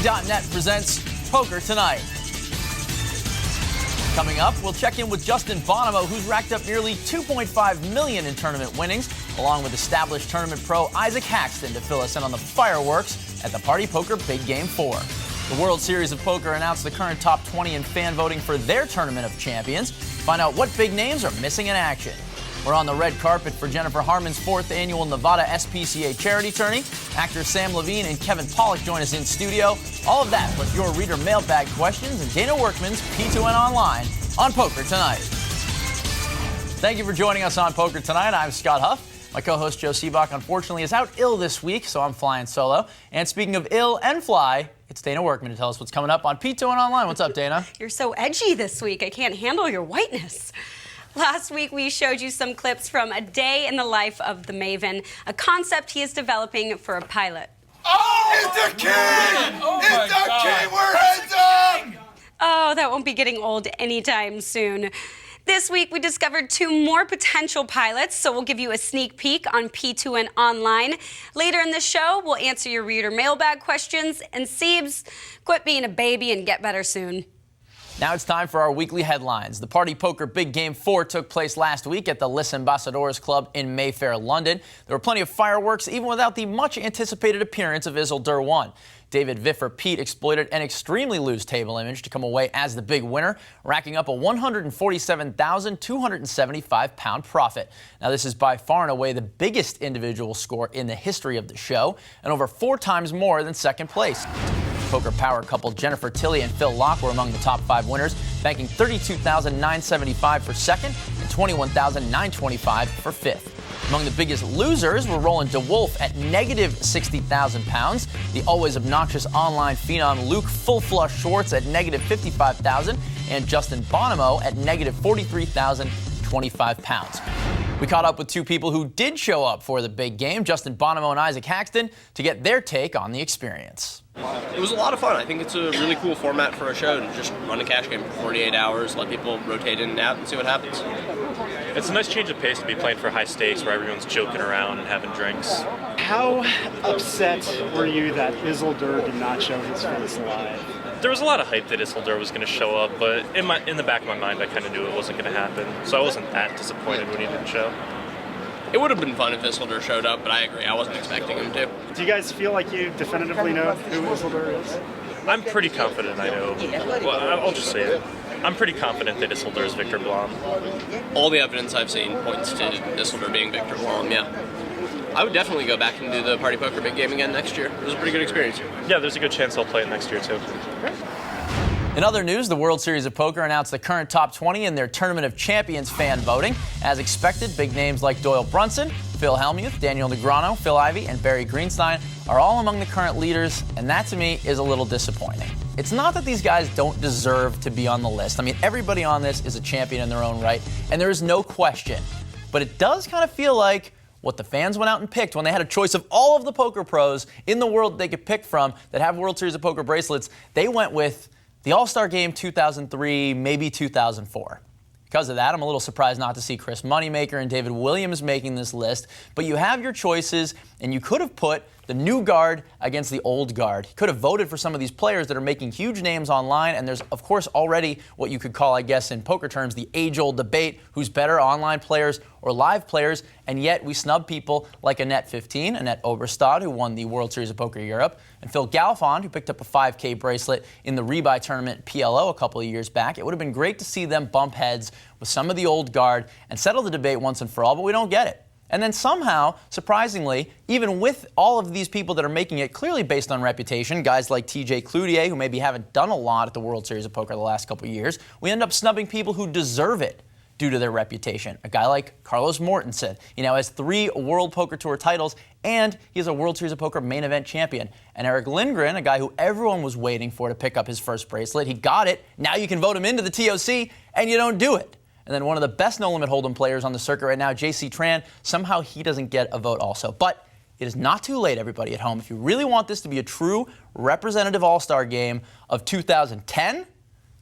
Poker2Nite presents Poker2Nite. Coming up, we'll check in with Justin Bonomo, who's racked up nearly $2.5 million in tournament winnings, along with established tournament pro Isaac Haxton to fill us in on the fireworks at the Party Poker Big Game 4. The World Series of Poker announced the current top 20 in fan voting for their Tournament of Champions. Find out what big names are missing in action. We're on the red carpet for Jennifer Harmon's 4th annual Nevada SPCA charity tourney. Actors Sam Levine and Kevin Pollak join us in studio. All of that plus your reader mailbag questions and Dana Workman's P2N Online on Poker2Nite. Thank you for joining us on Poker2Nite. I'm Scott Huff. My co-host Joe Sebok unfortunately is out ill this week, so I'm flying solo. And speaking of ill and fly, it's Dana Workman to tell us what's coming up on P2N Online. What's up, Dana? You're so edgy this week. I can't handle your whiteness. Last week, we showed you some clips from A Day in the Life of the Maven, a concept he is developing for a pilot. Oh, it's the king! It's the king! We're heads up! Oh, that won't be getting old anytime soon. This week, we discovered 2 more potential pilots, so we'll give you a sneak peek on P2N Online. Later in the show, we'll answer your reader mailbag questions, and Siebes, quit being a baby and get better soon. Now it's time for our weekly headlines. The Party Poker Big Game 4 took place last week at the Les Ambassadeurs Club in Mayfair, London. There were plenty of fireworks, even without the much-anticipated appearance of Isildur 1. David Viffer Pete exploited an extremely loose table image to come away as the big winner, racking up a £147,275 profit. Now, this is by far and away the biggest individual score in the history of the show, and over 4 times more than second place. Poker power couple Jennifer Tilly and Phil Locke were among the top 5 winners, banking $32,975 for second and $21,925 for fifth. Among the biggest losers were Roland DeWolf at negative £60,000, the always obnoxious online phenom Luke Full Flush Schwartz at negative $55,000, and Justin Bonomo at negative £43,025. We caught up with 2 people who did show up for the big game, Justin Bonomo and Isaac Haxton, to get their take on the experience. It was a lot of fun. I think it's a really cool format for a show to just run a cash game for 48 hours, let people rotate in and out and see what happens. It's a nice change of pace to be playing for high stakes where everyone's joking around and having drinks. How upset were you that Isildur did not show his face live? There was a lot of hype that Isildur was going to show up, but in the back of my mind, I kind of knew it wasn't going to happen. So I wasn't that disappointed when he didn't show. It would have been fun if Isildur showed up, but I agree. I wasn't expecting him to. Do you guys feel like you definitively know who Isildur is? I'm pretty confident I know. Well, I'll just say it. I'm pretty confident that Isildur is Victor Blom. All the evidence I've seen points to Isildur being Victor Blom, yeah. I would definitely go back and do the Party Poker Big Game again next year. It was a pretty good experience. Yeah, there's a good chance I'll play it next year, too. In other news, the World Series of Poker announced the current top 20 in their Tournament of Champions fan voting. As expected, big names like Doyle Brunson, Phil Hellmuth, Daniel Negreanu, Phil Ivey, and Barry Greenstein are all among the current leaders, and that to me is a little disappointing. It's not that these guys don't deserve to be on the list. I mean, everybody on this is a champion in their own right, and there is no question. But it does kind of feel like what the fans went out and picked when they had a choice of all of the poker pros in the world they could pick from that have World Series of Poker bracelets. They went with the All-Star Game 2003, maybe 2004. Because of that, I'm a little surprised not to see Chris Moneymaker and David Williams making this list. But you have your choices, and you could have put the new guard against the old guard. You could have voted for some of these players that are making huge names online, and there's, of course, already what you could call, I guess, in poker terms, the age-old debate, who's better, online players or live players, and yet we snub people like Annette 15, Annette Oberstad, who won the World Series of Poker Europe, and Phil Galfond, who picked up a 5K bracelet in the rebuy tournament PLO a couple of years back. It would have been great to see them bump heads with some of the old guard and settle the debate once and for all, but we don't get it. And then somehow, surprisingly, even with all of these people that are making it clearly based on reputation, guys like TJ Cloutier, who maybe haven't done a lot at the World Series of Poker the last couple of years, we end up snubbing people who deserve it due to their reputation. A guy like Carlos Mortensen, has 3 World Poker Tour titles, and he's a World Series of Poker main event champion. And Eric Lindgren, a guy who everyone was waiting for to pick up his first bracelet, he got it. Now you can vote him into the TOC, and you don't do it. And then one of the best no-limit hold'em players on the circuit right now, JC Tran, somehow he doesn't get a vote also. But it is not too late, everybody at home. If you really want this to be a true representative all-star game of 2010,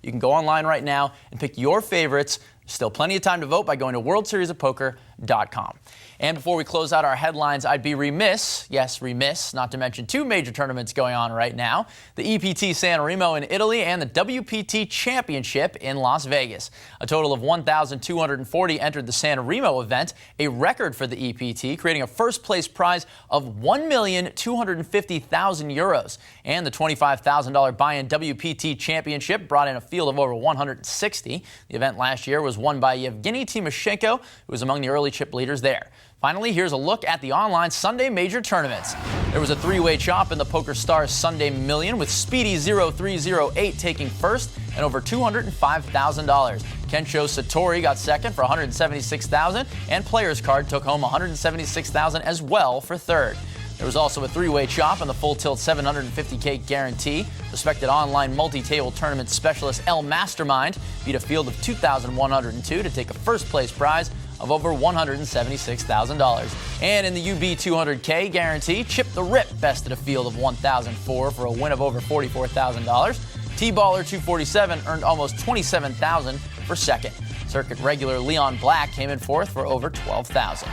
you can go online right now and pick your favorites. There's still plenty of time to vote by going to worldseriesofpoker.com. Poker2Nite.com. And before we close out our headlines, I'd be remiss, yes, remiss, not to mention two major tournaments going on right now, the EPT San Remo in Italy and the WPT Championship in Las Vegas. A total of 1,240 entered the San Remo event, a record for the EPT, creating a first-place prize of €1,250,000. And the $25,000 buy-in WPT Championship brought in a field of over 160. The event last year was won by Yevgeny Timoshenko, who was among the early chip leaders there. Finally, here's a look at the online Sunday major tournaments. There was a three-way chop in the PokerStars Sunday Million with Speedy 0308 taking first and over $205,000. Kensho Satori got second for $176,000, and Players Card took home $176,000 as well for third. There was also a three-way chop in the Full Tilt 750K guarantee. Respected online multi-table tournament specialist El Mastermind beat a field of 2,102 to take a first-place prize of over $176,000. And in the UB 200K guarantee, Chip the Rip bested a field of 1,004 for a win of over $44,000. T-Baller 247 earned almost $27,000 for second. Circuit regular Leon Black came in fourth for over $12,000.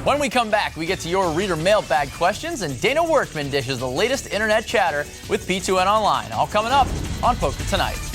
When we come back, we get to your reader mailbag questions, and Dana Workman dishes the latest internet chatter with P2N Online. All coming up on Poker2Nite.